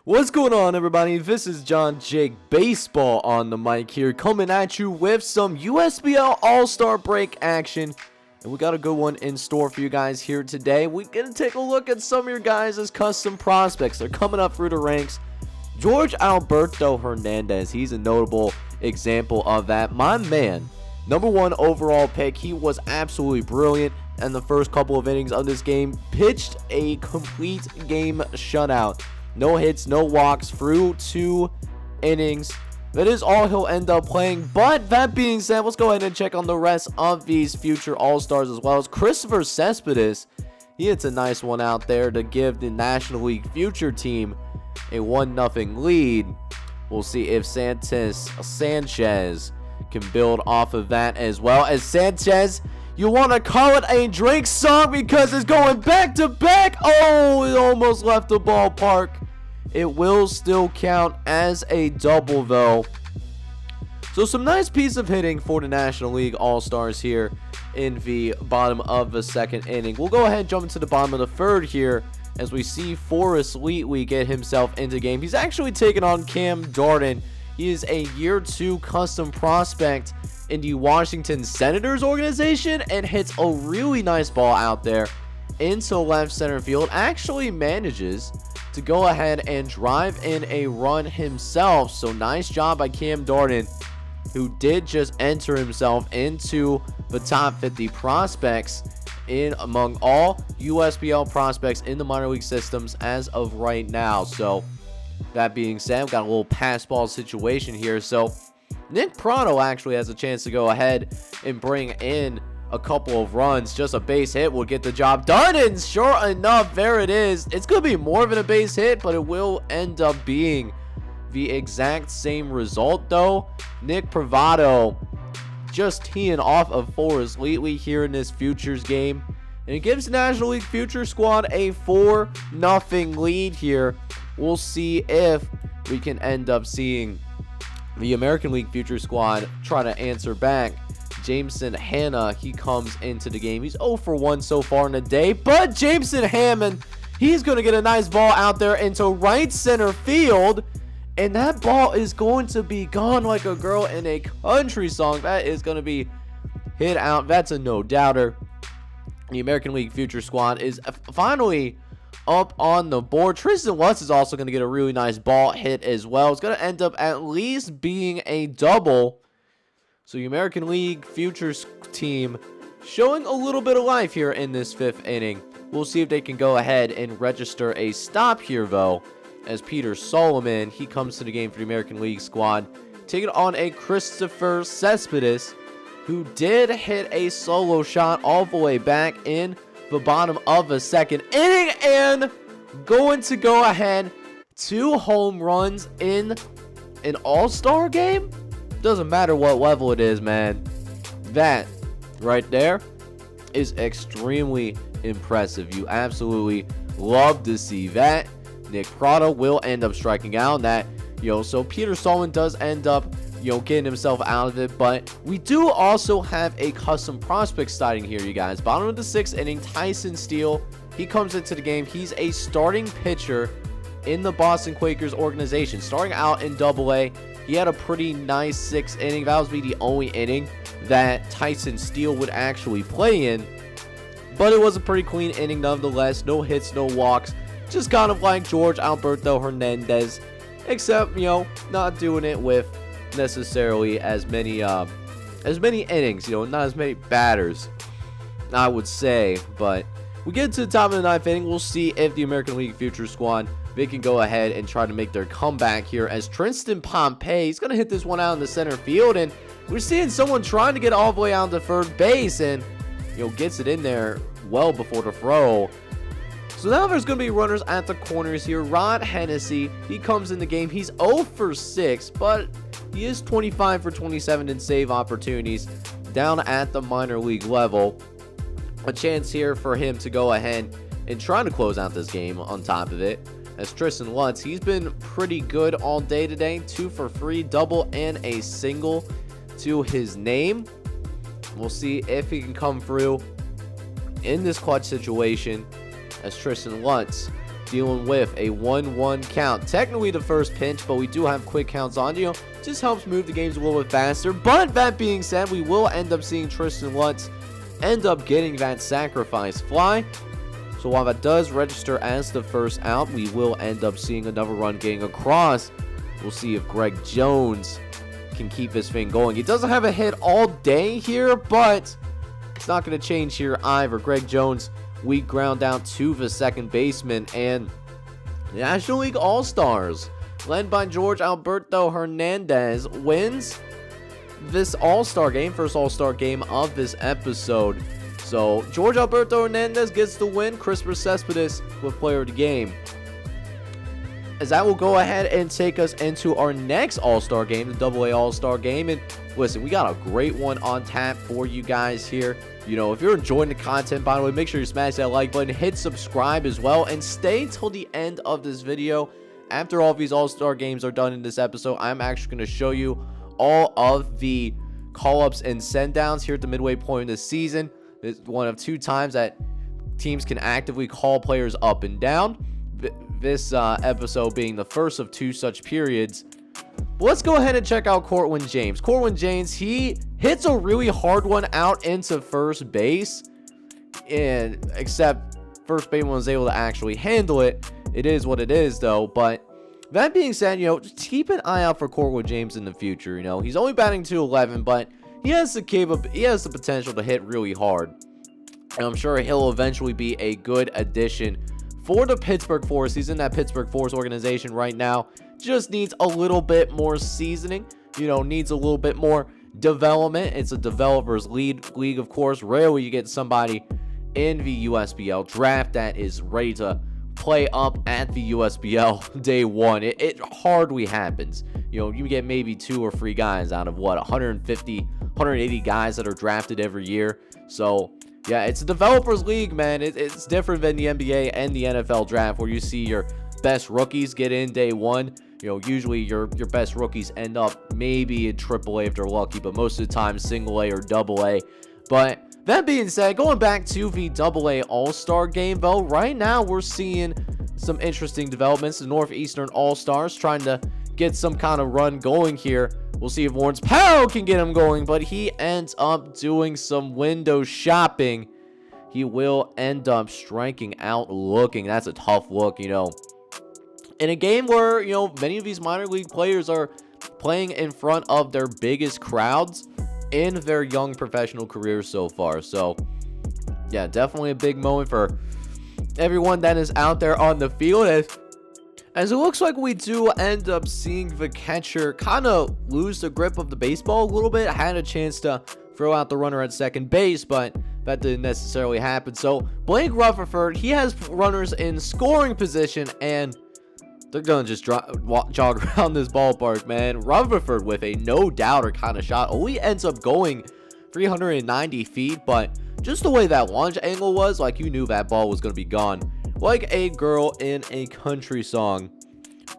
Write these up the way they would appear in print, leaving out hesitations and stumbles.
What's going on, everybody? This is JohnJake Baseball on the mic here, coming at you with some USBL All-Star Break action. And we got a good one in store for you guys here today. We're going to take a look at some of your guys' custom prospects. They're coming up through the ranks. George Alberto Hernandez, he's a notable example of that. My man, #1 overall pick. He was absolutely brilliant in the first couple of innings of this game. Pitched a complete game shutout. No hits, no walks through 2 innings. That is all he'll end up playing. But that being said, let's go ahead and check on the rest of these future All-Stars as well. As Christopher Cespedes, he hits a nice one out there to give the National League future team a 1-0 lead. We'll see if Sanchez can build off of that as well. As Sanchez, you want to call it a Drake song because it's going back to back. Oh, it almost left the ballpark. It will still count as a double though. So some nice piece of hitting for the National League All-Stars here in the bottom of the second inning. We'll go ahead and jump into the bottom of the third here as we see Forrest Wheatley get himself into the game. He's actually taking on Cam Darden. He is a year 2 custom prospect in the Washington Senators organization and hits a really nice ball out there into left center field. Actually manages to go ahead and drive in a run himself. So nice job by Cam Darden, who did just enter himself into the top 50 prospects in among all USBL prospects in the minor league systems as of right now. So that being said, we've got a little pass ball situation here. So Nick Pratto actually has a chance to go ahead and bring in a couple of runs. Just a base hit will get the job done, and sure enough, there it is. It's going to be more than a base hit, but it will end up being the exact same result though. Nick Pratto just teeing off of Forrest Wheatley here in this Futures game, and it gives the National League Future Squad a 4-0 lead here. We'll see if we can end up seeing the American League Future Squad try to answer back. Jameson Hanna, he comes into the game. He's 0 for 1 so far in the day, but Jameson Hammond, he's going to get a nice ball out there into right center field, and that ball is going to be gone like a girl in a country song. That is going to be hit out. That's a no-doubter. The American League Future Squad is finally up on the board. Tristan Lutz is also going to get a really nice ball hit as well. It's going to end up at least being a double. So the American League Futures team showing a little bit of life here in this 5th inning. We'll see if they can go ahead and register a stop here though, as Peter Solomon, he comes to the game for the American League squad, taking on a Christopher Cespedes, who did hit a solo shot all the way back in the bottom of the 2nd inning, and going to go ahead 2 home runs in an all-star game. Doesn't matter what level it is, man. That right there is extremely impressive. You absolutely love to see that. Nick Pratto will end up striking out that, so Peter Solomon does end up, getting himself out of it. But we do also have a custom prospect starting here, you guys. Bottom of the 6th inning, Tyson Steele, he comes into the game. He's a starting pitcher in the Boston Quakers organization, starting out in Double-A. He had a pretty nice 6th inning. That was the only inning that Tyson Steele would actually play in. But it was a pretty clean inning nonetheless. No hits, no walks. Just kind of like George Alberto Hernandez. Except, not doing it with necessarily as many innings. Not as many batters, I would say. But we get to the top of the 9th inning. We'll see if the American League Future Squad, they can go ahead and try to make their comeback here, as Tristan Pompey, he's going to hit this one out in the center field, and we're seeing someone trying to get all the way out to third base, and gets it in there well before the throw. So now there's going to be runners at the corners here. Rod Hennessy, he comes in the game. He's 0 for 6, but he is 25 for 27 in save opportunities down at the minor league level. A chance here for him to go ahead and try to close out this game on top of it. As Tristan Lutz, he's been pretty good all day today. 2 for 3, double and a single to his name. We'll see if he can come through in this clutch situation, as Tristan Lutz dealing with a 1-1 count. Technically the first pitch, but we do have quick counts on. Just helps move the games a little bit faster. But that being said, we will end up seeing Tristan Lutz end up getting that sacrifice fly. So while that does register as the first out, we will end up seeing another run getting across. We'll see if Greg Jones can keep this thing going. He doesn't have a hit all day here, but it's not going to change here either. Greg Jones, weak ground down to the second baseman, and the National League All-Stars, led by George Alberto Hernandez, wins this All-Star game, first All-Star game of this episode. So George Alberto Hernandez gets the win. Christopher Cespedes with player of the game. As that will go ahead and take us into our next All-Star game, the AA All-Star game. And listen, we got a great one on tap for you guys here. If you're enjoying the content, by the way, make sure you smash that like button, hit subscribe as well, and stay till the end of this video. After all of these All-Star games are done in this episode, I'm actually going to show you all of the call-ups and send-downs here at the midway point of the season. It's one of 2 times that teams can actively call players up and down. This episode being the first of 2 such periods. But let's go ahead and check out Cortland James. Cortland James, he hits a really hard one out into first base. And except first baseman was able to actually handle it. It is what it is, though. But that being said, just keep an eye out for Cortland James in the future. He's only batting .211, but he has the potential to hit really hard. And I'm sure he'll eventually be a good addition for the Pittsburgh Forest. He's in that Pittsburgh Forest organization right now. Just needs a little bit more seasoning. Needs a little bit more development. It's a developers league, of course. Rarely you get somebody in the USBL draft that is ready to play up at the USBL day one. It hardly happens. You get maybe 2 or 3 guys out of 150, 180 guys that are drafted every year. So yeah, it's a developers league, man. It's different than the NBA and the NFL draft, where you see your best rookies get in day one. Usually your best rookies end up maybe in AAA if they're lucky, but most of the time single A or double A. But that being said, going back to the AA All-Star game, though, right now we're seeing some interesting developments. The Northeastern All-Stars trying to get some kind of run going here. We'll see if Lawrence Powell can get him going, but he ends up doing some window shopping. He will end up striking out looking. That's a tough look, In a game where, many of these minor league players are playing in front of their biggest crowds in their young professional careers so far. So, yeah, definitely a big moment for everyone that is out there on the field. As it looks like we do end up seeing the catcher kind of lose the grip of the baseball a little bit. Had a chance to throw out the runner at second base, but that didn't necessarily happen. So Blake Rutherford, he has runners in scoring position, and they're going to just jog around this ballpark, man. Rutherford with a no-doubter kind of shot. Only ends up going 390 feet, but just the way that launch angle was, like, you knew that ball was going to be gone. Like a girl in a country song.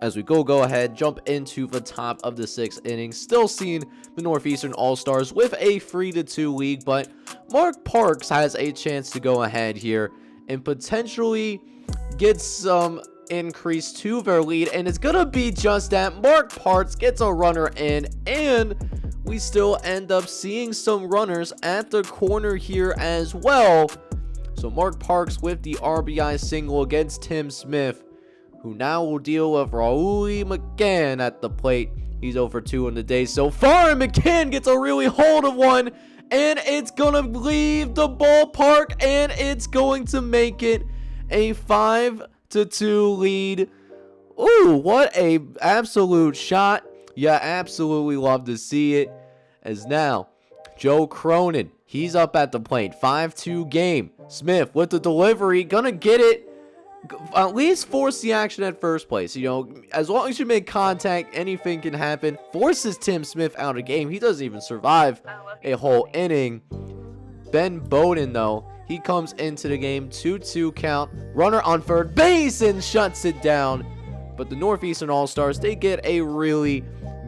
As we go ahead, jump into the top of the 6th inning. Still seeing the Northeastern All-Stars with a 3-2 lead, but Mark Parks has a chance to go ahead here and potentially get some increase to their lead, and it's gonna be just that. Mark Parks gets a runner in, and we still end up seeing some runners at the corner here as well. So Mark Parks with the RBI single against Tim Smith, who now will deal with Raul McCann at the plate. He's 0-2 in the day so far, and McCann gets a really hold of one, and it's gonna leave the ballpark, and it's going to make it a 5-2 lead. Ooh, what a absolute shot. You absolutely love to see it. As now, Joe Cronin, he's up at the plate. 5-2 game. Smith with the delivery, gonna get it. At least force the action at first place. As long as you make contact, anything can happen. Forces Tim Smith out of game. He doesn't even survive a whole inning. Ben Bowden, though, he comes into the game. 2-2 count. Runner on third base and shuts it down. But the Northeastern All-Stars, they get a really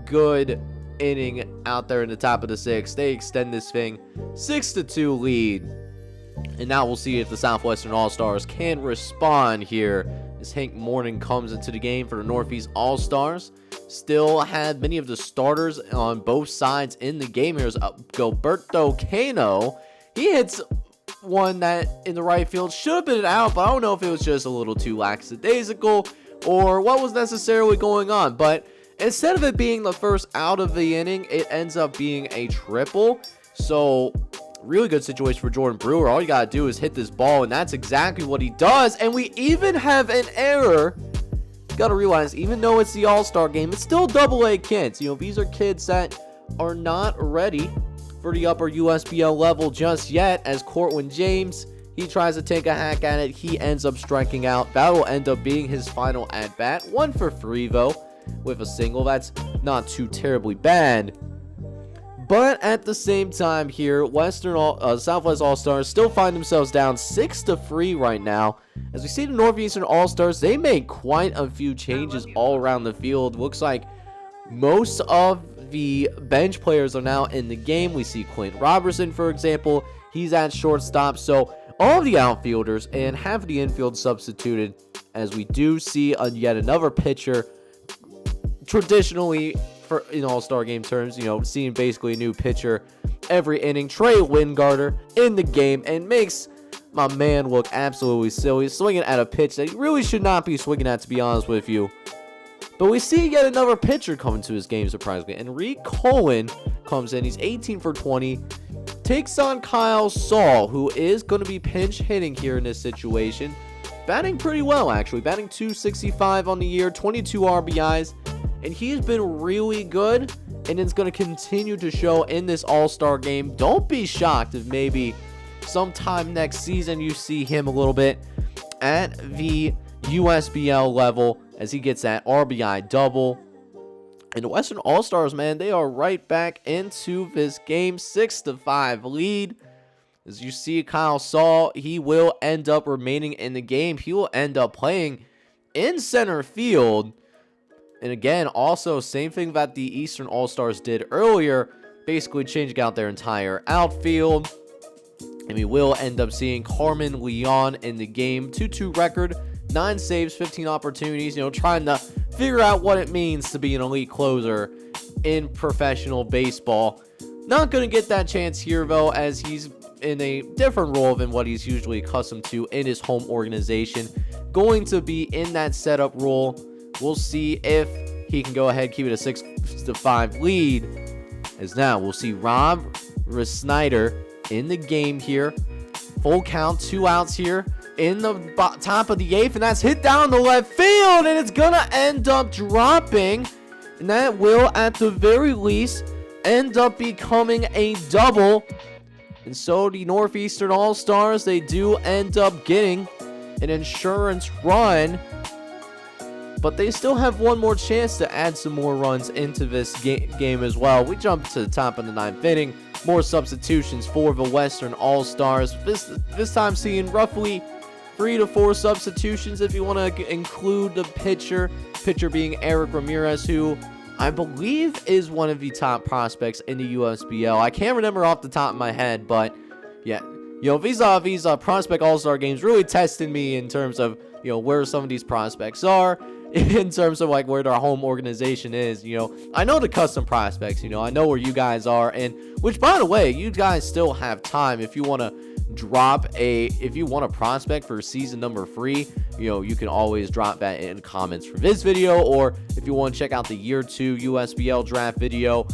good inning out there in the top of the 6th. They extend this thing 6-2 lead. And now we'll see if the Southwestern All-Stars can respond here as Hank Morton comes into the game for the Northeast All-Stars. Still had many of the starters on both sides in the game. Here's Gilberto Cano. He hits one that in the right field should have been out, but I don't know if it was just a little too lackadaisical or what was necessarily going on. But instead of it being the first out of the inning, it ends up being a triple. So really good situation for Jordan Brewer. All you gotta do is hit this ball, and that's exactly what he does. And we even have an error. You gotta realize, even though it's the All-Star game, it's still AA kids. These are kids that are not ready for the upper USBL level just yet. As Cortland James, he tries to take a hack at it. He ends up striking out. That will end up being his final at-bat. 1 for 3, though, with a single. That's not too terribly bad. But at the same time here, Southwest All-Stars still find themselves down 6-3 right now. As we see the Northeastern All-Stars, they made quite a few changes all around the field. Looks like most of the bench players are now in the game. We see Quinn Robertson, for example. He's at shortstop. So all of the outfielders and half of the infield substituted, as we do see yet another pitcher. Traditionally, in All-Star game terms, seeing basically a new pitcher every inning. Trey Wingarder in the game and makes my man look absolutely silly, swinging at a pitch that he really should not be swinging at, to be honest with you. But we see yet another pitcher coming to his game, surprisingly. And Reed Cohen comes in. He's 18 for 20. Takes on Kyle Saul, who is going to be pinch hitting here in this situation. Batting pretty well, actually. Batting .265 on the year, 22 RBIs. And he's been really good, and it's going to continue to show in this All-Star game. Don't be shocked if maybe sometime next season you see him a little bit at the USBL level as he gets that RBI double. And the Western All-Stars, man, they are right back into this game. 6-5 lead. As you see, Kyle Saul, he will end up remaining in the game. He will end up playing in center field. And again, also, same thing that the Eastern All-Stars did earlier, basically changing out their entire outfield. And we will end up seeing Carmen Leon in the game. 2-2 record, 9 saves, 15 opportunities, trying to figure out what it means to be an elite closer in professional baseball. Not going to get that chance here, though, as he's in a different role than what he's usually accustomed to in his home organization. Going to be in that setup role. We'll see if he can go ahead, keep it a 6-5 lead. As now we'll see Rob Snyder in the game here. Full count, 2 outs here in the top of the 8th, and that's hit down the left field, and it's gonna end up dropping, and that will, at the very least, end up becoming a double. And so the Northeastern All-Stars, they do end up getting an insurance run. But they still have one more chance to add some more runs into this game as well. We jump to the top of the 9th inning. More substitutions for the Western All-Stars. This time seeing roughly 3 to 4 substitutions if you want to include the pitcher. Pitcher being Eric Ramirez, who I believe is one of the top prospects in the USBL. I can't remember off the top of my head, but yeah. These prospect All-Star games really tested me in terms of, where some of these prospects are. In terms of where their home organization is. I know the custom prospects, I know where you guys are, and which, by the way, you guys still have time if you want to if you want a prospect for season number 3, you can always drop that in comments for this video, or if you want to check out the year 2 USBL draft video,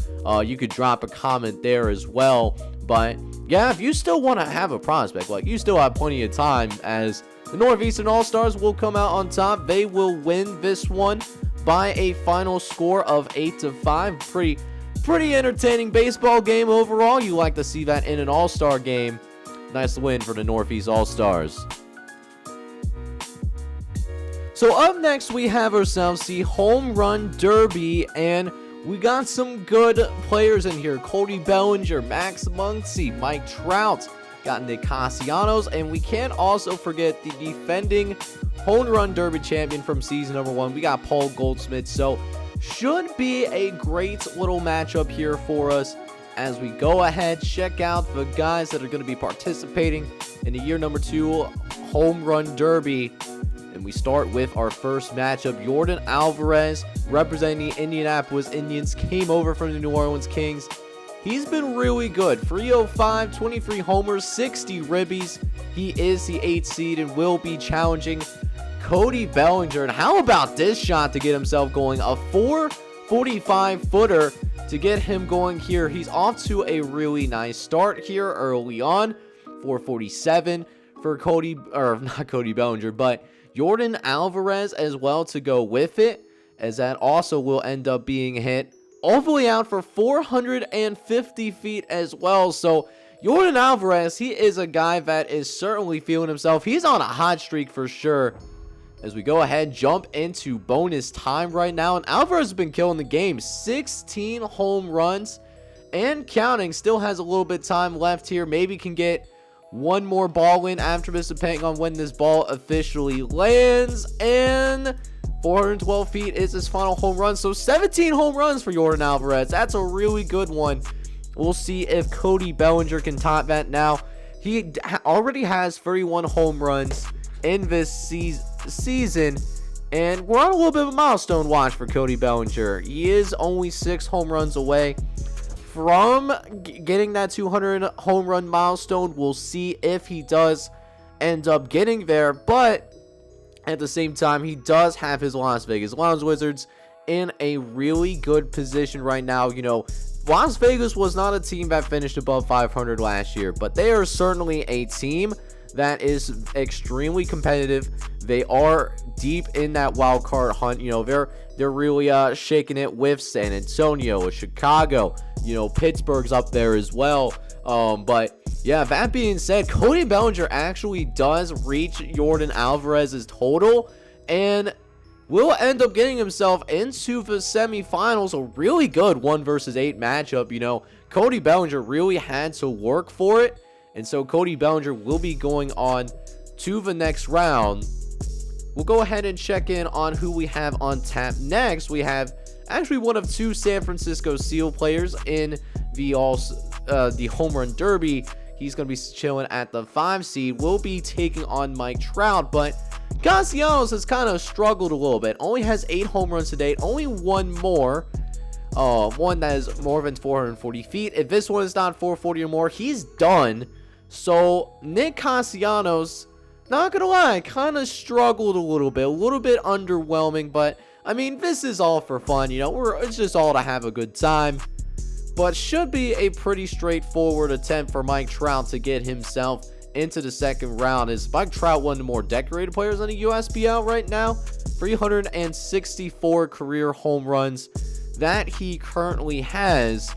you could drop a comment there as well. But yeah, if you still want to have a prospect, you still have plenty of time, as the Northeastern All-Stars will come out on top. They will win this one by a final score of 8-5. Pretty entertaining baseball game overall. You like to see that in an All-Star game. Nice win for the Northeast All-Stars. So up next, we have ourselves the Home Run Derby, and we got some good players in here. Cody Bellinger, Max Muncy, Mike Trout, got Nick Castellanos, and we can't also forget the defending Home Run Derby champion from season number 1. We got Paul Goldschmidt. So should be a great little matchup here for us as we go ahead, check out the guys that are going to be participating in the year number 2 Home Run Derby. And we start with our first matchup. Yordan Alvarez, representing the Indianapolis Indians, came over from the New Orleans Kings. He's been really good. 305, 23 homers, 60 ribbies. He is the 8th seed and will be challenging Cody Bellinger. And how about this shot to get himself going? A 445 footer to get him going here. He's off to a really nice start here early on. 447 for not Cody Bellinger, but Yordan Alvarez as well to go with it, as that also will end up being hit all the way out for 450 feet as well. So Yordan Alvarez, he is a guy that is certainly feeling himself. He's on a hot streak for sure. As we go ahead, jump into bonus time right now, and Alvarez has been killing the game. 16 home runs and counting. Still has a little bit of time left here. Maybe can get one more ball in after this, depending on when this ball officially lands. And 412 feet is his final home run. So 17 home runs for Yordan Alvarez. That's a really good one. We'll see if Cody Bellinger can top that now. He already has 31 home runs in this season. And we're on a little bit of a milestone watch for Cody Bellinger. He is only 6 home runs away from getting that 200 home run milestone. We'll see if he does end up getting there. But at the same time, he does have his Las Vegas Lions Wizards in a really good position right now. You know, Las Vegas was not a team that finished above 500 last year, but they are certainly a team that is extremely competitive. They are deep in that wild card hunt. You know, they're really shaking it with San Antonio, with Chicago. You know, Pittsburgh's up there as well. But yeah, that being said, Cody Bellinger actually does reach Yordan Alvarez's total and will end up getting himself into the semifinals. A really good 1 versus 8 matchup. You know, Cody Bellinger really had to work for it, and so Cody Bellinger will be going on to the next round. We'll go ahead and check in on who we have on tap next. We have actually one of 2 San Francisco Seal players in the home run derby. He's going to be chilling at the 5 seed. We'll be taking on Mike Trout, but Castellanos has kind of struggled a little bit. Only has 8 home runs to date. Only one more. One that is more than 440 feet. If this one is not 440 or more, he's done. So Nick Castellanos, not going to lie, kind of struggled a little bit underwhelming, but I mean, this is all for fun, you know, it's just all to have a good time. But should be a pretty straightforward attempt for Mike Trout to get himself into the second round. Is Mike Trout one of the more decorated players on the USBL right now? 364 career home runs that he currently has.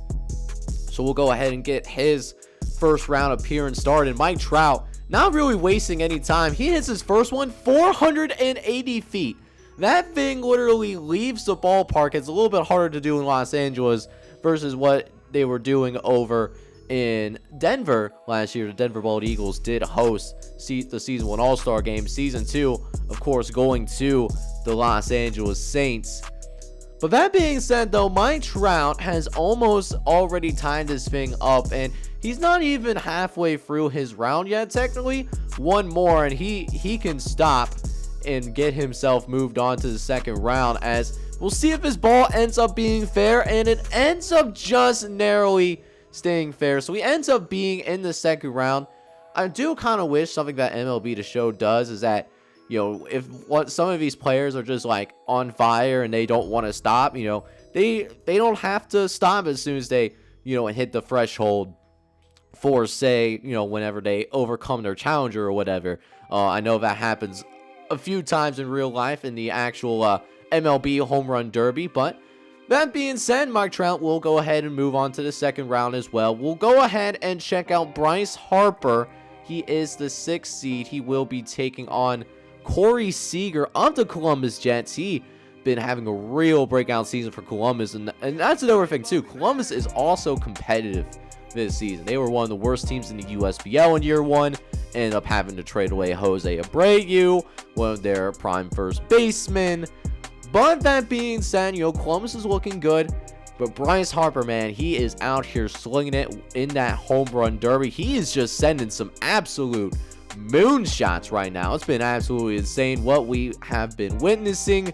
So we'll go ahead and get his first round appearance started. Mike Trout not really wasting any time. He hits his first one 480 feet. That thing literally leaves the ballpark. It's a little bit harder to do in Los Angeles versus what they were doing over in Denver last year. The Denver Bald Eagles did host the Season 1 All-Star Game. Season 2, of course, going to the Los Angeles Saints. But that being said, though, Mike Trout has almost already timed this thing up, and he's not even halfway through his round yet, technically. One more, and he can stop and get himself moved on to the second round, as we'll see if his ball ends up being fair, and it ends up just narrowly staying fair. So he ends up being in the second round. I do kind of wish something that MLB The Show does is that, you know, if some of these players are just like on fire and they don't want to stop, you know, they don't have to stop as soon as they, you know, hit the threshold for, say, you know, whenever they overcome their challenger or whatever. I know that happens a few times in real life in the actual MLB home run derby. But that being said, Mike Trout will go ahead and move on to the second round as well. We'll go ahead and check out Bryce Harper. He is the 6th seed. He will be taking on Corey Seager of the Columbus Jets. He been having a real breakout season for Columbus, and that's another thing too. Columbus is also competitive this season. They were one of the worst teams in the USBL in year 1. Ended up having to trade away Jose Abreu, one of their prime first basemen. But that being said, you know, Columbus is looking good. But Bryce Harper, man, he is out here slinging it in that home run derby. He is just sending some absolute moonshots right now. It's been absolutely insane what we have been witnessing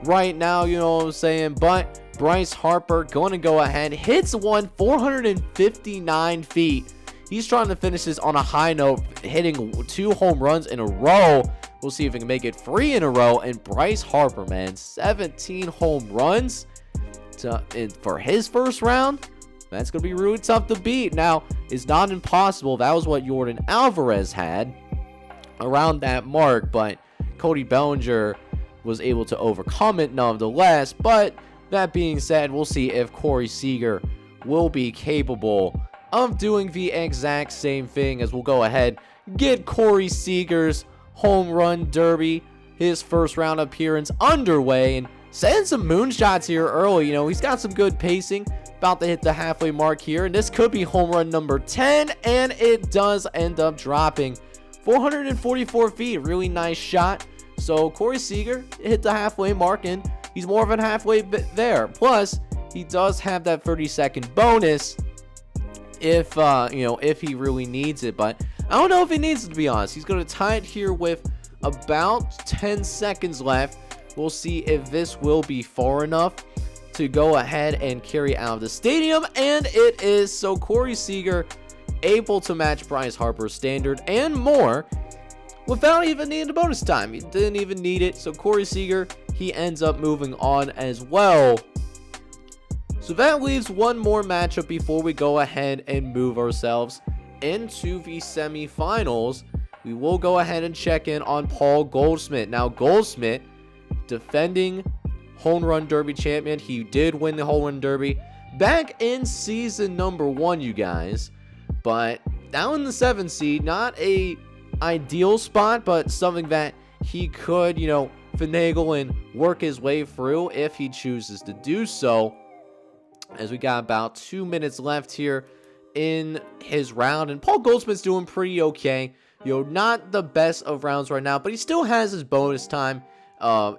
right now, you know what I'm saying? But Bryce Harper going to go ahead, hits one 459 feet. He's trying to finish this on a high note, hitting 2 home runs in a row. We'll see if he can make it 3 in a row. And Bryce Harper, man, 17 home runs for his first round. That's going to be really tough to beat. Now, it's not impossible. That was what Jordan Alvarez had around that mark, but Cody Bellinger was able to overcome it nonetheless. But that being said, we'll see if Corey Seager will be capable of doing the exact same thing, as we'll go ahead get Corey Seager's home run derby, his first round appearance underway, and send some moonshots here early. You know, he's got some good pacing, about to hit the halfway mark here, and this could be home run number 10, and it does end up dropping 444 feet. Really nice shot. So Corey Seager hit the halfway mark, and he's more of a halfway bit there. Plus, he does have that 30-second bonus if if he really needs it, but I don't know if he needs it, to be honest. He's going to tie it here with about 10 seconds left. We'll see if this will be far enough to go ahead and carry out of the stadium, and it is. So Corey Seager able to match Bryce Harper's standard and more without even needing a bonus time. He didn't even need it. So Corey Seager, he ends up moving on as well. So that leaves one more matchup before we go ahead and move ourselves into the semifinals. We will go ahead and check in on Paul Goldschmidt. Now, Goldschmidt, defending home run derby champion. He did win the home run derby back in season number 1, you guys. But down in the 7th seed, not a ideal spot, but something that he could, finagle and work his way through if he chooses to do so. As we got about 2 minutes left here in his round, and Paul Goldschmidt's doing pretty okay. Not the best of rounds right now, but he still has his bonus time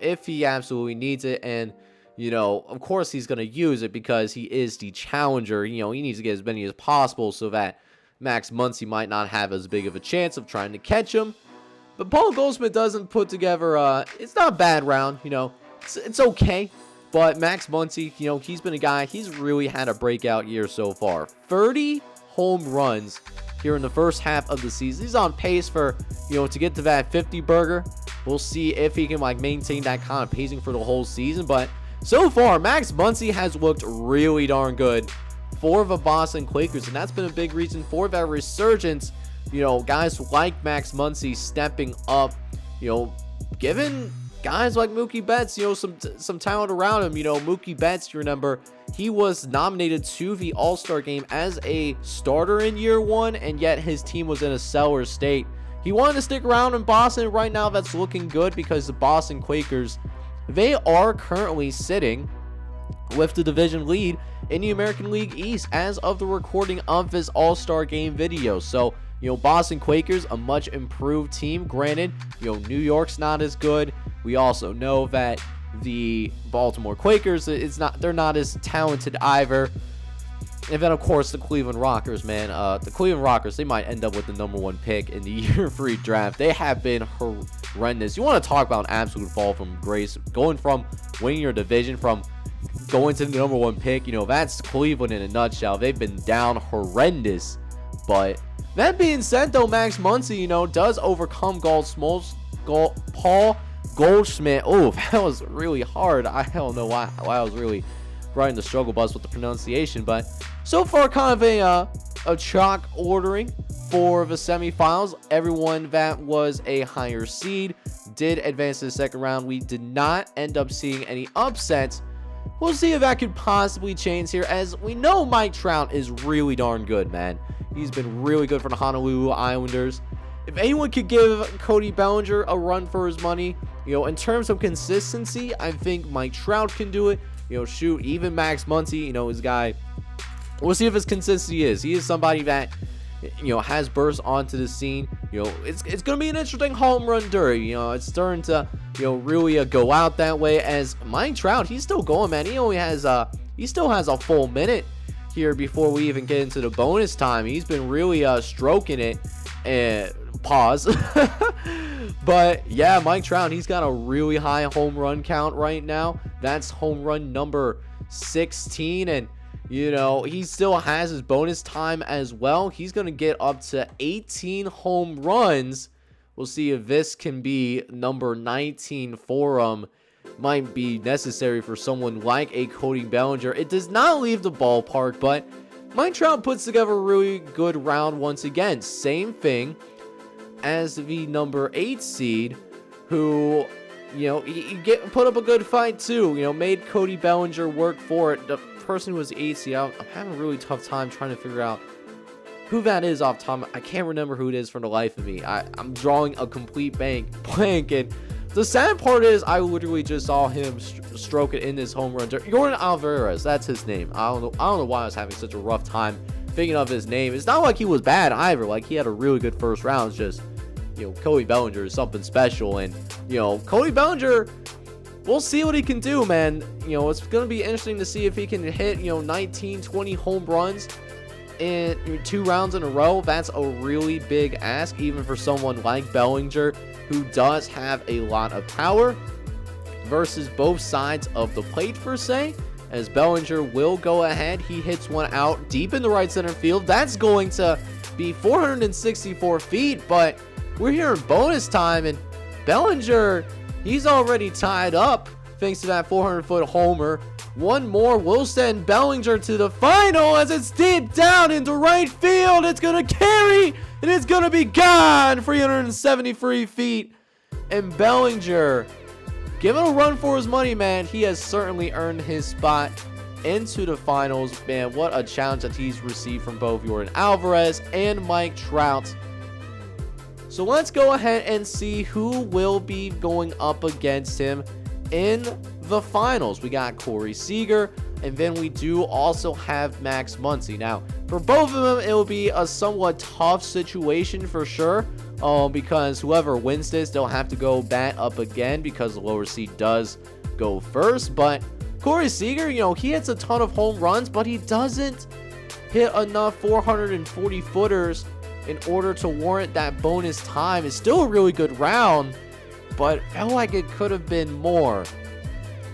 if he absolutely needs it. And of course he's going to use it because he is the challenger. He needs to get as many as possible so that Max Muncy might not have as big of a chance of trying to catch him. But Paul Goldschmidt doesn't put together it's not a bad round. It's okay. But Max Muncy, he's been a guy, he's really had a breakout year so far. 30 home runs here in the first half of the season. He's on pace for, to get to that 50 burger. We'll see if he can maintain that kind of pacing for the whole season. But so far, Max Muncy has looked really darn good for the Boston Quakers, and that's been a big reason for that resurgence. Guys like Max Muncy stepping up, given guys like Mookie Betts, some talent around him. Mookie Betts, you remember, he was nominated to the All-Star game as a starter in year 1, and yet his team was in a stellar state. He wanted to stick around in Boston. Right now, that's looking good because the Boston Quakers, they are currently sitting with the division lead in the American League East as of the recording of this All-Star game video. So, Boston Quakers, a much improved team. Granted, New York's not as good. We also know that the Baltimore Quakers, they're not as talented either. And then, of course, the Cleveland Rockers, man. The Cleveland Rockers, they might end up with the number 1 pick in the year 3 draft. They have been horrendous. You want to talk about an absolute fall from grace. Going from winning your division, from going to the number 1 pick, that's Cleveland in a nutshell. They've been down horrendous. But that being said, though, Max Muncy, does overcome Paul Goldschmidt. Oh, that was really hard. I don't know why I was really riding the struggle bus with the pronunciation, but so far kind of a chalk ordering for the semifinals. Everyone that was a higher seed did advance to the second round. We did not end up seeing any upsets. We'll see if that could possibly change here, as we know Mike Trout is really darn good, man. He's been really good for the Honolulu Islanders. If anyone could give Cody Bellinger a run for his money, in terms of consistency, I think Mike Trout can do it. Shoot, even Max Muncy, his guy. We'll see if his consistency is. He is somebody that, has burst onto the scene. It's going to be an interesting home run derby. It's starting to, really go out that way, as Mike Trout, he's still going, man. He still has a full minute here before we even get into the bonus time. He's been really stroking it Pause. But yeah, Mike Trout, he's got a really high home run count right now. That's home run number 16. And, you know, he still has his bonus time as well. He's going to get up to 18 home runs. We'll see if this can be number 19 for him. Might be necessary for someone like a Cody Bellinger. It does not leave the ballpark, but Mike Trout puts together a really good round once again. Same thing as the number 8 seed, who, you know, he put up a good fight too. You know, made Cody Bellinger work for it. The person who was the 8 seed, I'm having a really tough time trying to figure out who that is off top. I can't remember who it is for the life of me. I'm drawing a complete blank, and the sad part is I literally just saw him stroke it in this home run. Jordan Alvarez, that's his name. I don't know why I was having such a rough time thinking of his name. It's not like he was bad either. Like, he had a really good first round. It's just, you know, Cody Bellinger is something special. And, you know, Cody Bellinger, we'll see what he can do, man. You know, it's going to be interesting to see if he can hit, you know, 19, 20 home runs in 2 rounds in a row. That's a really big ask, even for someone like Bellinger, who does have a lot of power versus both sides of the plate, per se. As Bellinger will go ahead, he hits one out deep in the right center field. That's going to be 464 feet, but we're here in bonus time, and Bellinger, he's already tied up thanks to that 400-foot homer. One more will send Bellinger to the final as it's deep down into right field. It's going to carry, and it's going to be gone. 373 feet. And Bellinger, give it a run for his money, man. He has certainly earned his spot into the finals. Man, what a challenge that he's received from both Jordan Alvarez and Mike Trout. So let's go ahead and see who will be going up against him in the finals. We got Corey Seager, and then we do also have Max Muncy. Now, for both of them, it will be a somewhat tough situation for sure, because whoever wins this, they'll have to go bat up again because the lower seed does go first. But Corey Seager, you know, he hits a ton of home runs, but he doesn't hit enough 440 footers in order to warrant that bonus time. It's still a really good round, but felt like it could have been more.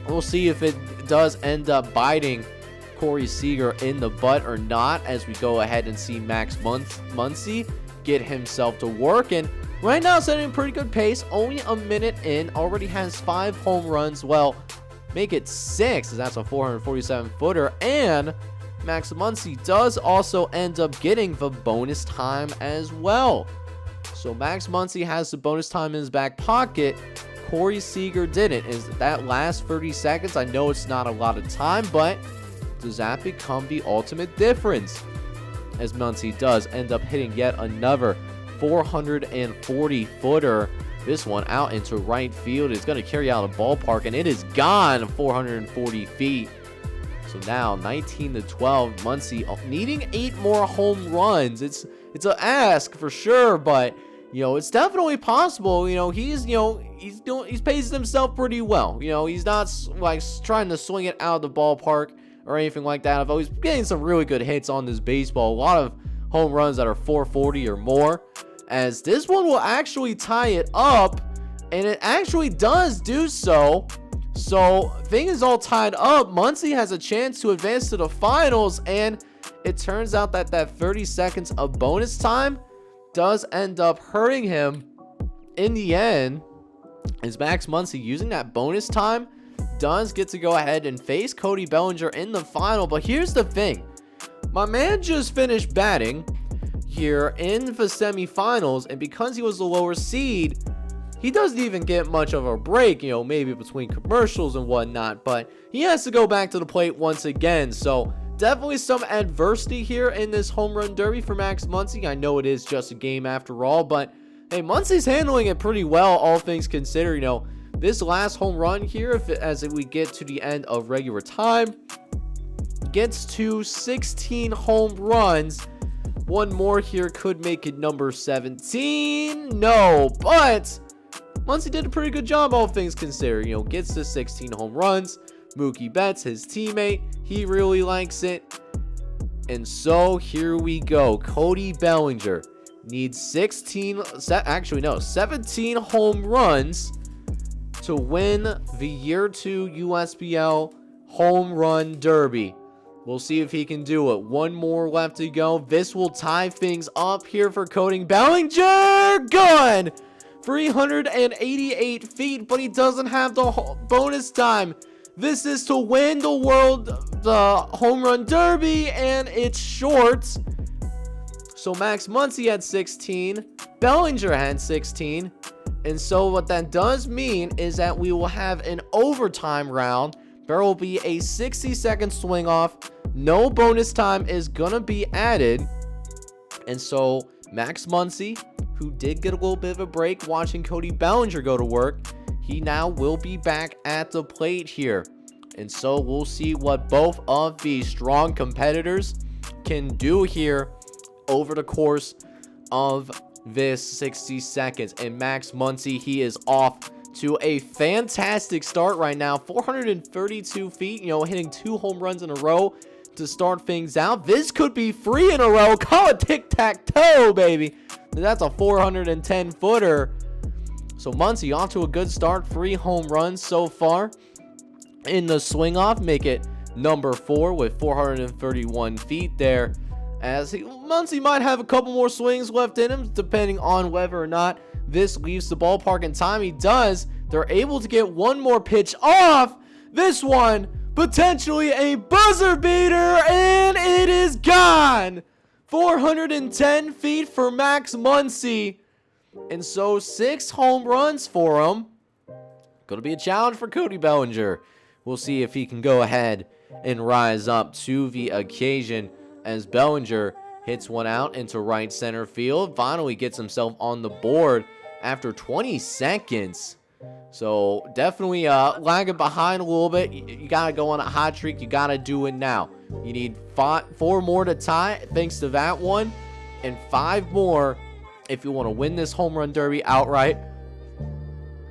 We'll see if it does end up biting Corey Seager in the butt or not, as we go ahead and see Max Muncy get himself to work. And right now, setting a pretty good pace. Only a minute in, already has 5 home runs. Well, make it 6, as that's a 447 footer. And Max Muncy does also end up getting the bonus time as well. So Max Muncy has the bonus time in his back pocket. Corey Seager didn't. Is that last 30 seconds? I know it's not a lot of time, but does that become the ultimate difference? As Muncy does end up hitting yet another 440 footer. This one out into right field is going to carry out a ballpark, and it is gone 440 feet. So now 19-12, Muncy needing 8 more home runs. It's an ask for sure, but you know, it's definitely possible. You know, he's pacing himself pretty well. You know, he's not like trying to swing it out of the ballpark or anything like that. I've always getting some really good hits on this baseball. A lot of home runs that are 440 or more. As this one will actually tie it up, and it actually does do so. So, thing is all tied up. Muncy has a chance to advance to the finals, and it turns out that 30 seconds of bonus time does end up hurting him in the end. As Max Muncy, using that bonus time, does get to go ahead and face Cody Bellinger in the final. But here's the thing. My man just finished batting here in the semifinals, and because he was the lower seed, he doesn't even get much of a break, you know, maybe between commercials and whatnot, but he has to go back to the plate once again. So definitely some adversity here in this home run derby for Max Muncy. I know it is just a game after all, but hey, Muncy's handling it pretty well, all things considered. You know, this last home run here, as we get to the end of regular time, gets to 16 home runs. One more here could make it number 17. No, but Muncy did a pretty good job, all things considered. You know, gets to 16 home runs. Mookie Betts, his teammate, he really likes it. And so here we go. Cody Bellinger needs 17 home runs to win the Year 2 USBL Home Run Derby. We'll see if he can do it. One more left to go. This will tie things up here for Cody Bellinger. Good! 388 feet, but he doesn't have the bonus time. This is to win the Home Run Derby, and it's short. So Max Muncy had 16. Bellinger had 16. And so what that does mean is that we will have an overtime round. There will be a 60-second swing off. No bonus time is going to be added. And so Max Muncy, who did get a little bit of a break watching Cody Bellinger go to work, he now will be back at the plate here. And so we'll see what both of these strong competitors can do here over the course of this 60 seconds. And Max Muncy, he is off to a fantastic start right now. 432 feet, hitting 2 home runs in a row to start things out. This could be 3 in a row. Call it tic-tac-toe, baby. That's a 410-footer. So Muncy off to a good start. 3 home runs so far in the swing off. Make it number 4 with 431 feet there. As Muncy might have a couple more swings left in him, depending on whether or not this leaves the ballpark in time. He does. They're able to get one more pitch off. This one, potentially a buzzer beater, and it is gone. 410 feet for Max Muncy. And so 6 home runs for him. Going to be a challenge for Cody Bellinger. We'll see if he can go ahead and rise up to the occasion as Bellinger hits one out into right center field. Finally gets himself on the board after 20 seconds. So definitely lagging behind a little bit. You got to go on a hot streak. You got to do it now. You need 4 more to tie thanks to that one, and 5 more if you want to win this home run derby outright.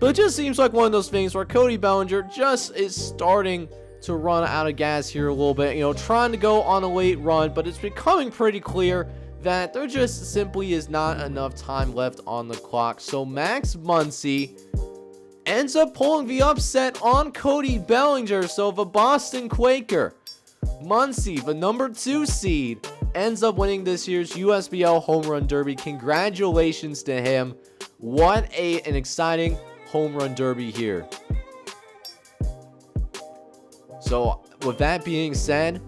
But it just seems like one of those things where Cody Bellinger just is starting to run out of gas here a little bit, trying to go on a late run, but it's becoming pretty clear that there just simply is not enough time left on the clock. So Max Muncy ends up pulling the upset on Cody Bellinger. So the Boston Quaker, Muncy, the number 2 seed, ends up winning this year's USBL Home Run Derby. Congratulations to him. What an exciting home run derby here. So with that being said,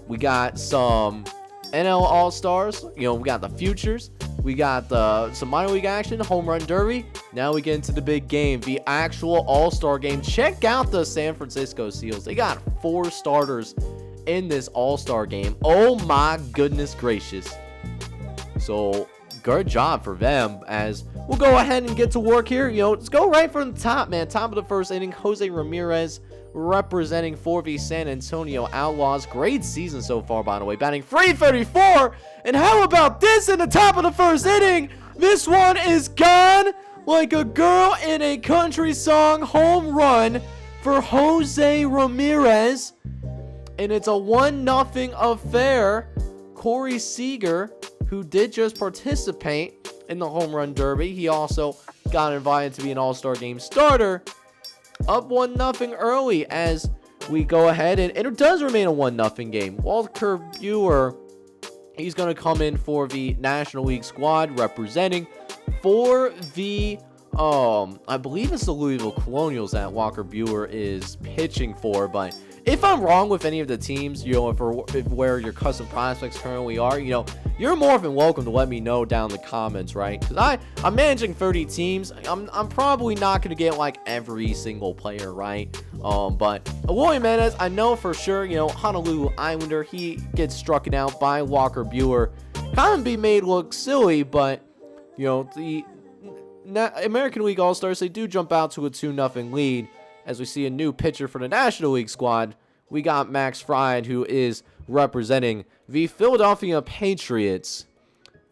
we got some NL All-Stars. We got the futures. We got some minor league action, home run derby. Now we get into the big game, the actual All-Star game. Check out the San Francisco Seals. They got 4 starters in this All-Star game. Oh my goodness gracious. So good job for them, as we'll go ahead and get to work here. Let's go right from the top, man. Top of the first inning, Jose Ramirez representing for the San Antonio Outlaws. Great season so far, by the way, batting .334. And how about this in the top of the first inning? This one is gone like a girl in a country song. Home run for Jose Ramirez, and it's a 1-0 affair. Corey Seager, who did just participate in the home run derby, he also got invited to be an All-Star game starter. Up 1-0 early as we go ahead, and it does remain a 1-0 game. Walker Buehler, he's going to come in for the National League squad, representing for the I believe it's the Louisville Colonials that Walker Buehler is pitching for. But if I'm wrong with any of the teams, if where your custom prospects currently are, you're more than welcome to let me know down in the comments, right? Because I'm managing 30 teams. I'm probably not going to get like every single player right. But William Jimenez, I know for sure, Honolulu Islander, he gets struck out by Walker Buehler. Kind of be made look silly, but the American League All-Stars, they do jump out to a 2-0 lead as we see a new pitcher for the National League squad. We got Max Fried, who is representing the Philadelphia Patriots,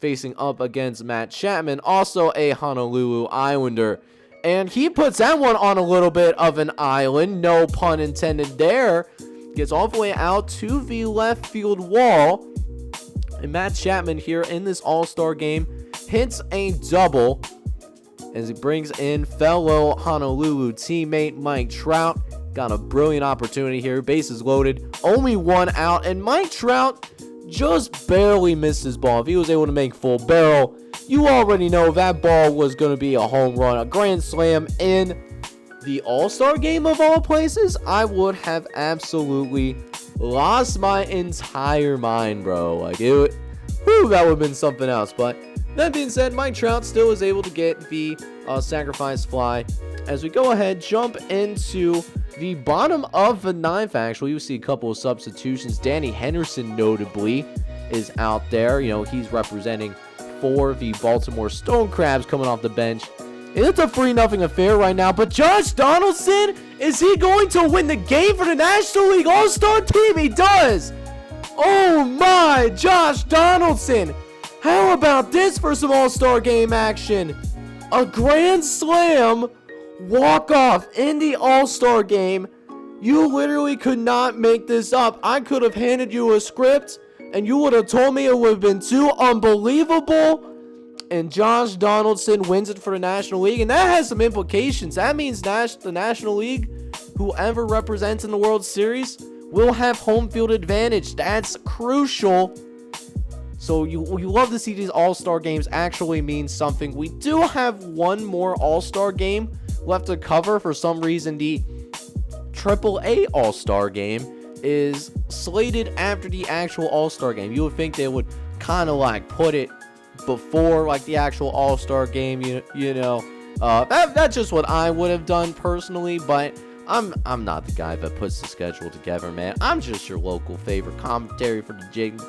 facing up against Matt Chapman, also a Honolulu Islander. And he puts that one on a little bit of an island, no pun intended there. Gets all the way out to the left field wall. And Matt Chapman here in this All-Star game hits a double as he brings in fellow Honolulu teammate Mike Trout. Got a brilliant opportunity here. Bases loaded. Only one out. And Mike Trout just barely missed his ball. If he was able to make full barrel, you already know that ball was going to be a home run, a grand slam in the All-Star game of all places. I would have absolutely lost my entire mind, bro. Like, that would have been something else. But that being said, Mike Trout still is able to get the sacrifice fly. As we go ahead, jump into the bottom of the ninth, actually, you see a couple of substitutions. Danny Henderson, notably, is out there. You know, he's representing for the Baltimore Stone Crabs coming off the bench. It's a 3-0 affair right now, but Josh Donaldson, is he going to win the game for the National League All-Star team? He does! Oh my, Josh Donaldson! How about this for some All-Star game action? A grand slam walk-off in the All-Star game. You literally could not make this up. I could have handed you a script, and you would have told me it would have been too unbelievable. And Josh Donaldson wins it for the National League, and that has some implications. That means the National League, whoever represents in the World Series, will have home field advantage. That's crucial. So you love to see these All-Star games actually mean something. We do have one more All-Star game left to cover. For some reason, the AAA All-Star game is slated after the actual All-Star game. You would think they would kind of like put it before like the actual All-Star game, you know. That's just what I would have done personally, but I'm not the guy that puts the schedule together, man. I'm just your local favorite commentary for the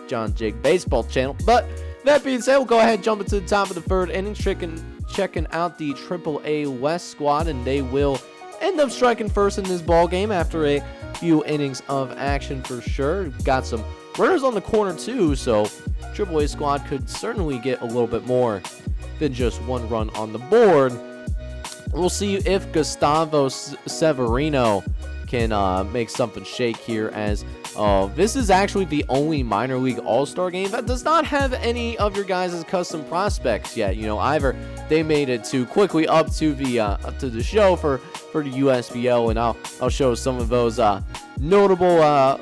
JohnJake Baseball channel. But that being said, we'll go ahead and jump into the top of the third inning, checking out the AAA West squad, and they will end up striking first in this ball game after a few innings of action for sure. Got some runners on the corner too, so AAA squad could certainly get a little bit more than just one run on the board. We'll see if Gustavo Severino can make something shake here, as this is actually the only minor league all-star game that does not have any of your guys' custom prospects yet. You know, either they made it too quickly up to the show for the USBL, and I'll show some of those notable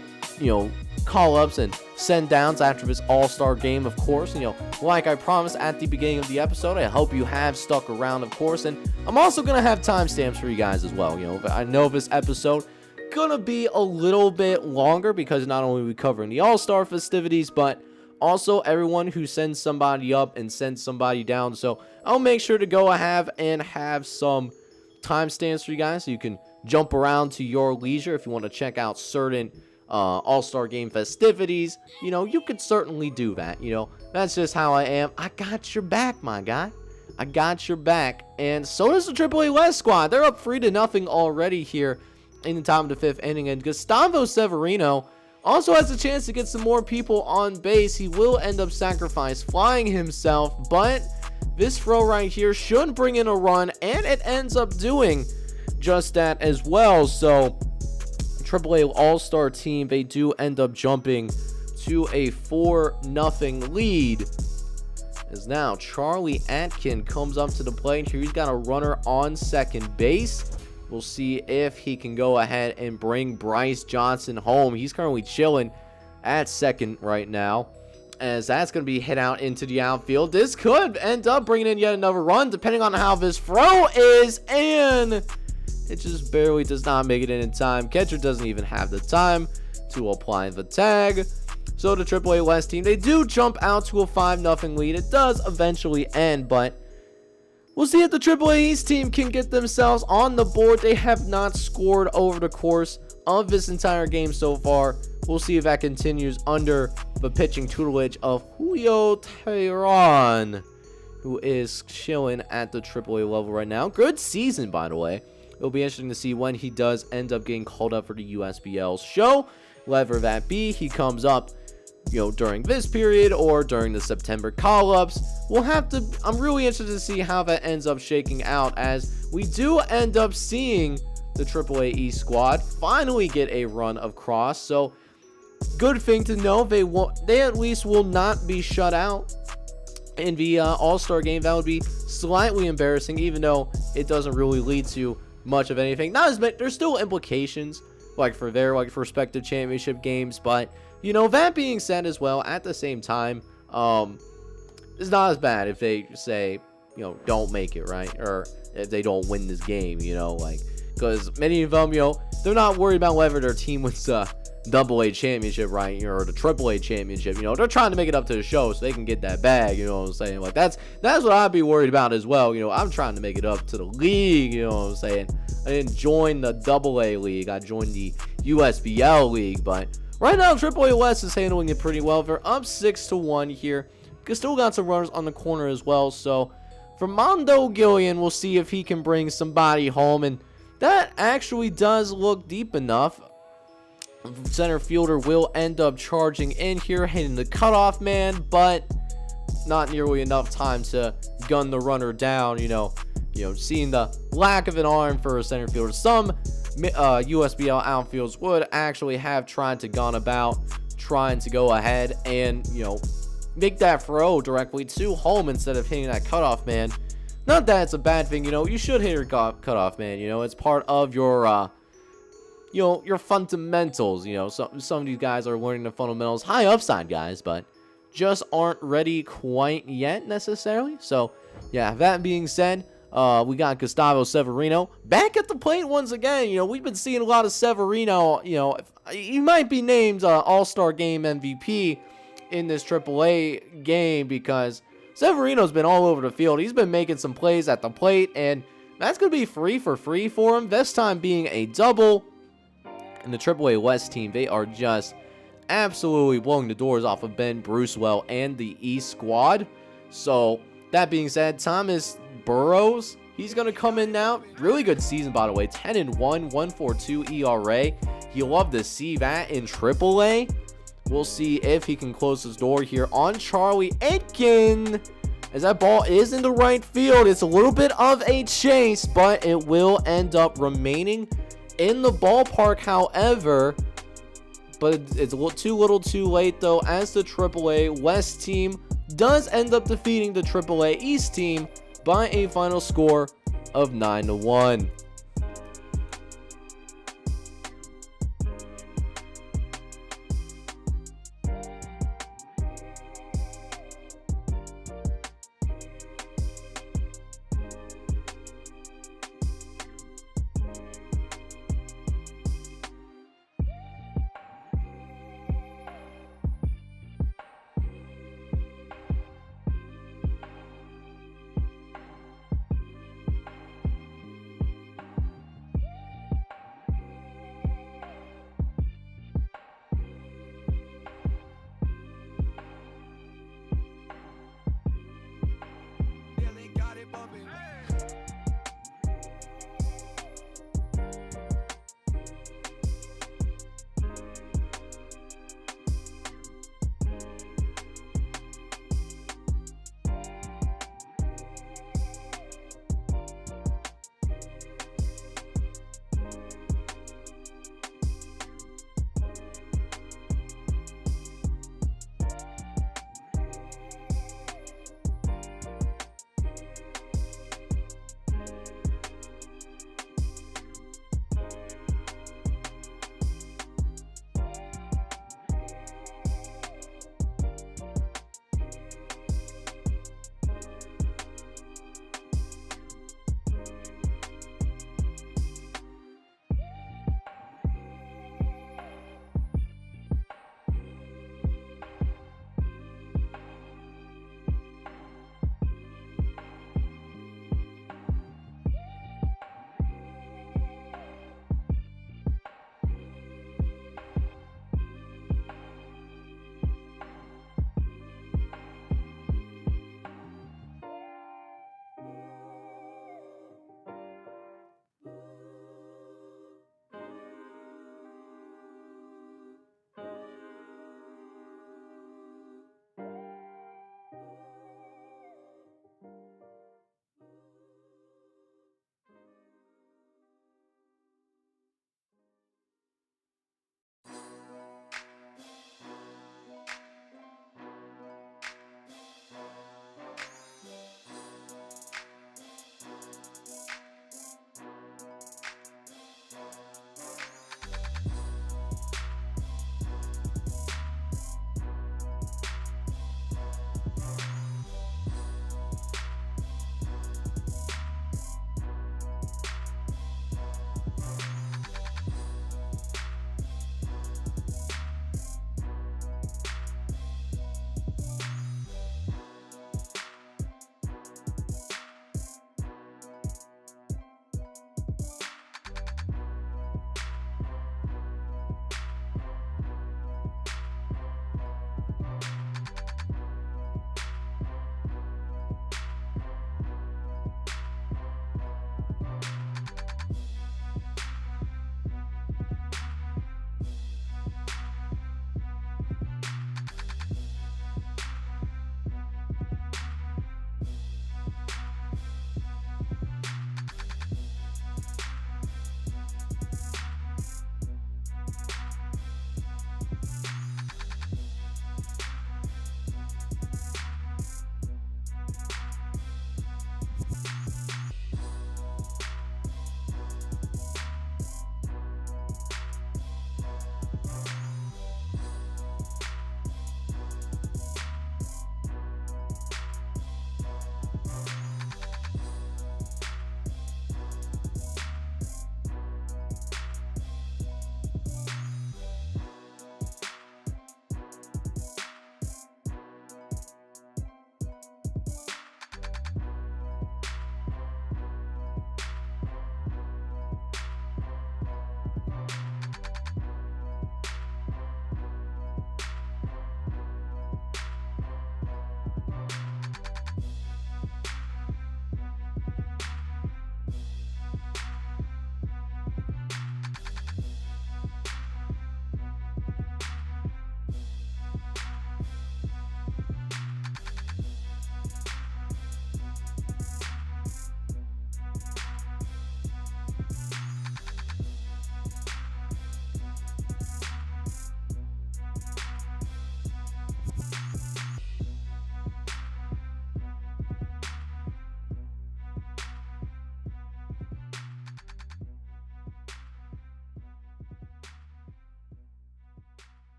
call-ups and send-downs after this all-star game, of course. You know, like I promised at the beginning of the episode, I hope you have stuck around, of course, and I'm also gonna have timestamps for you guys as well. You know, I know this episode gonna be a little bit longer because not only are we covering the all-star festivities, but also everyone who sends somebody up and sends somebody down. So I'll make sure to go ahead and have some timestamps for you guys so you can jump around to your leisure. If you want to check out certain all-star game festivities, you know, you could certainly do that. You know, that's just how I am. I got your back, my guy. I got your back. And so does the AAA West squad. They're up 3-0 already here in the top of the fifth inning, and Gustavo Severino also has a chance to get some more people on base. He will end up sacrifice flying himself, but this throw right here should bring in a run, and it ends up doing just that as well. So AAA All-Star team, they do end up jumping to a 4-0 lead, as now Charlie Atkin comes up to the plate here. He's got a runner on second base. We'll see if he can go ahead and bring Bryce Johnson home. He's currently chilling at second right now, as that's going to be hit out into the outfield. This could end up bringing in yet another run, depending on how this throw is, and it just barely does not make it in time. Catcher doesn't even have the time to apply the tag. So the AAA West team, they do jump out to a 5-0 lead. It does eventually end, but we'll see if the AAA East team can get themselves on the board. They have not scored over the course of this entire game so far. We'll see if that continues under the pitching tutelage of Julio Teheran, who is chilling at the AAA level right now. Good season, by the way. It'll be interesting to see when he does end up getting called up for the USBL show. Whether that be he comes up, you know, during this period or during the September call-ups. We'll have to, I'm really interested to see how that ends up shaking out, as we do end up seeing the AAA East squad finally get a run of cross. So good thing to know, they at least will not be shut out in the All-Star game. That would be slightly embarrassing, even though it doesn't really lead to much of anything. Not as much. There's still implications, like for their respective championship games. But that being said, as well, at the same time, it's not as bad if they say don't make it, right, or if they don't win this game. Because many of them, they're not worried about whether their team wins AA championship, right, or the AAA championship. They're trying to make it up to the show so they can get that bag. You know what I'm saying? Like that's what I'd be worried about as well. I'm trying to make it up to the league. You know what I'm saying? I didn't join the AA league. I joined the USBL league. But right now, AAA West is handling it pretty well. They're up 6-1 here. Still got some runners on the corner as well. So for Mondo Gillian, we'll see if he can bring somebody home, and that actually does look deep enough. Center fielder will end up charging in here, hitting the cutoff man, but not nearly enough time to gun the runner down. Seeing the lack of an arm for a center fielder, some USBL outfields would actually have tried to gone about trying to go ahead and make that throw directly to home instead of hitting that cutoff man. Not that it's a bad thing. You should hit your cutoff man. It's part of your your fundamentals. Some of these guys are learning the fundamentals, high upside guys, but just aren't ready quite yet necessarily. So yeah, that being said, we got Gustavo Severino back at the plate once again. We've been seeing a lot of Severino. He might be named All-Star Game MVP in this AAA game because Severino's been all over the field. He's been making some plays at the plate, and that's going to be free for him. This time being a double. And the AAA West team, they are just absolutely blowing the doors off of Ben Brucewell and the East squad. So, that being said, Thomas Burrows, he's going to come in now. Really good season, by the way. 10-1, 1.42 ERA. You'll love to see that in AAA. We'll see if he can close his door here on Charlie Aitken. As that ball is in the right field. It's a little bit of a chase, but it will end up remaining in the ballpark, however, but it's too little too late, though, as the AAA West team does end up defeating the AAA East team by a final score of 9-1.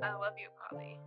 I love you, Poppy.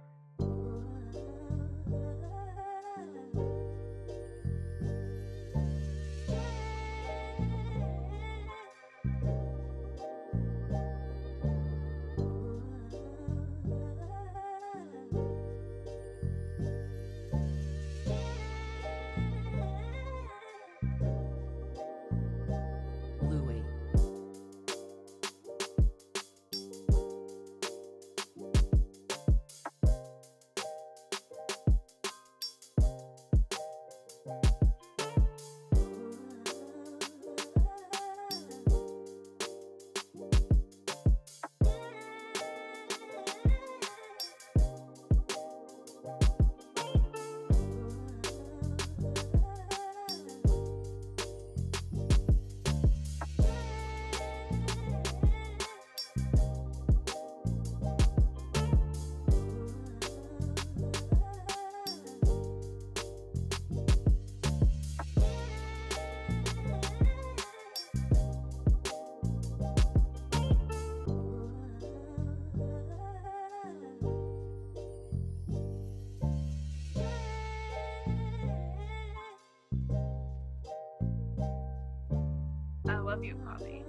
I love you, Poppy.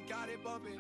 got it bumping.